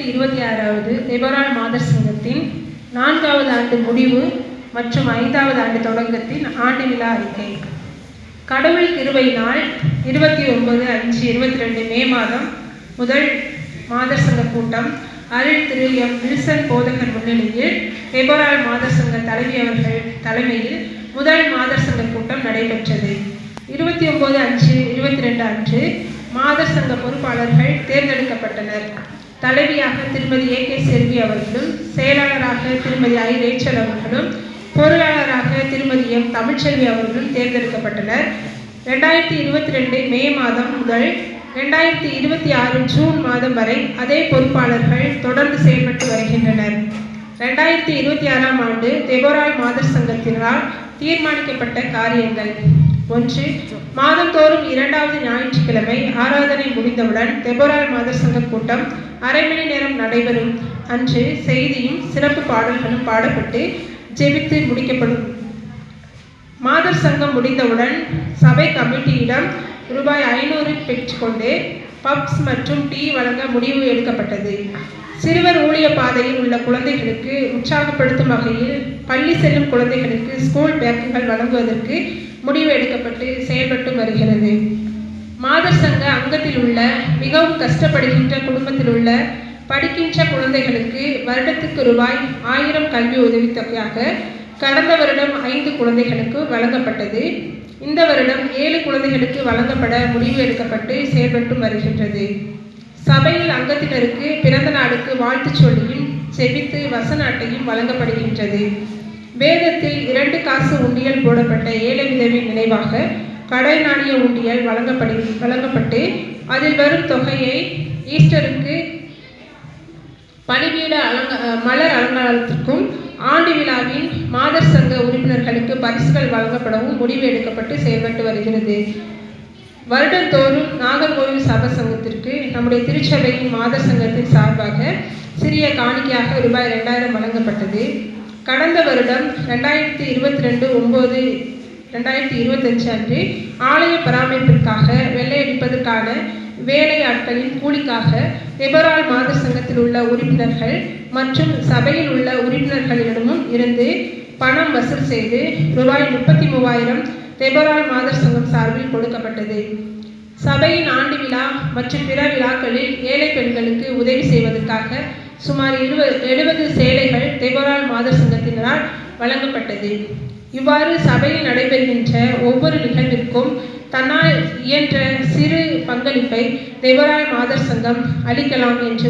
2026வது தேவரால் மாதர் சங்கத்தின் 4வது ஆண்டு முடிவு மற்றும் 5வது ஆண்டு தொடக்கத்தின் ஆண்டு விழா அறிக்கை. கடவுள் கிருபையினால் 29/5/22 மே மாதம் முதல் மாதர் சங்க கூட்டம் அருள் திரு எம். வில்சன் போதகர் முன்னிலையில் தேவரால் மாதர் சங்க தலைவி அவர்கள் தலைமையில் முதல் மாதர் சங்க கூட்டம் நடைபெற்றது. 29/5/22 அன்று மாதர் சங்க பொறுப்பாளர்கள் தேர்ந்தெடுக்கப்பட்டனர். தலைவியாக திருமதி A.K. செல்வி அவர்களும், செயலாளராக திருமதி I. ரேச்சல் அவர்களும், பொருளாளராக திருமதி M. தமிழ்ச்செல்வி அவர்களும் தேர்ந்தெடுக்கப்பட்டனர். 2022 மே மாதம் முதல் 2026 ஜூன் மாதம் வரை அதே பொறுப்பாளர்கள் தொடர்ந்து செயல்பட்டு வருகின்றனர். 2026ஆம் ஆண்டு தேவரால் மாதர் சங்கத்தினால் தீர்மானிக்கப்பட்ட காரியங்கள்: 1. மாதந்தோறும் 2வது ஞாயிற்றுக்கிழமை ஆராதனை முடிந்தவுடன் தேவரால் மாதர் சங்க கூட்டம் அரை மணி நேரம் நடைபெறும். அன்று செய்தியும் சிறப்பு பாடல்களும் பாடப்பட்டு ஜெபித்து முடிக்கப்படும். மாதர் சங்கம் முடிந்தவுடன் சபை கமிட்டியிடம் ரூபாய் 500 பெற்றுக்கொண்டு பப்ஸ் மற்றும் டீ வழங்க முடிவு எடுக்கப்பட்டது. சிறுவர் ஊழிய பாதையில் உள்ள குழந்தைகளுக்கு உற்சாகப்படுத்தும் வகையில் பள்ளி செல்லும் குழந்தைகளுக்கு ஸ்கூல் பேக்குகள் வழங்குவதற்கு முடிவு எடுக்கப்பட்டு செயல்பட்டு வருகிறது. மாதர் சங்க அங்கத்தில் உள்ள மிகவும் கஷ்டப்படுகின்ற குடும்பத்தில் உள்ள படிக்கின்ற குழந்தைகளுக்கு வருடத்துக்கு ரூபாய் 1000 கல்வி உதவித்தொகையாக கடந்த வருடம் 5 குழந்தைகளுக்கு வழங்கப்பட்டது. இந்த வருடம் 7 குழந்தைகளுக்கு வழங்கப்பட முடிவு எடுக்கப்பட்டு செயல்பட்டு வருகின்றது. சபையில் அங்கத்தினருக்கு பிறந்த நாளுக்கு வாழ்த்து சொல்லியும் செபித்து வசன அட்டையும் வழங்கப்படுகின்றது. வேதத்தில் 2 காசு உண்டியல் போடப்பட்ட ஏழை விதவின் நினைவாக கடை நாணய உண்டியல் வழங்கப்பட்டு அதில் வரும் தொகையை ஈஸ்டருக்கு பணிபீட மலர் அலங்காரத்திற்கும் ஆண்டு விழாவின் மாதர் சங்க உறுப்பினர்களுக்கு பரிசுகள் வழங்கப்படவும் முடிவு எடுக்கப்பட்டு செயல்பட்டு வருகிறது. வருடந்தோறும் நாகர்கோவில் சபை சங்கத்திற்கு நம்முடைய திருச்சபையின் மாதர் சங்கத்தின் சார்பாக சிறிய காணிக்கையாக ரூபாய் 2000 வழங்கப்பட்டது. கடந்த வருடம் 2022/9/2025 அன்று ஆலய பராமரிப்பிற்காக வெள்ளையடிப்பதற்கான வேலையாட்களின் கூலிக்காக தேவரால் மாதர் சங்கத்தில் உள்ள உறுப்பினர்கள் மற்றும் சபையில் உள்ள உறுப்பினர்களிடமும் இருந்து பணம் வசூல் செய்து ரூபாய் 33,000 தேவரால் மாதர் சங்கம் சார்பில் கொடுக்கப்பட்டது. சபையின் ஆண்டு விழா மற்றும் பிற விழாக்களில் ஏழை பெண்களுக்கு உதவி செய்வதற்காக சுமார் 70 சேலைகள் தேவரால் மாதர் சங்கத்தினரால் வழங்கப்பட்டது. இவ்வாறு சபையில் நடைபெறுகின்ற ஒவ்வொரு நிகழ்விற்கும் தன்னால் இயன்ற சிறு பங்களிப்பை தேவரால் மாதர் சங்கம் அளிக்கலாம் என்று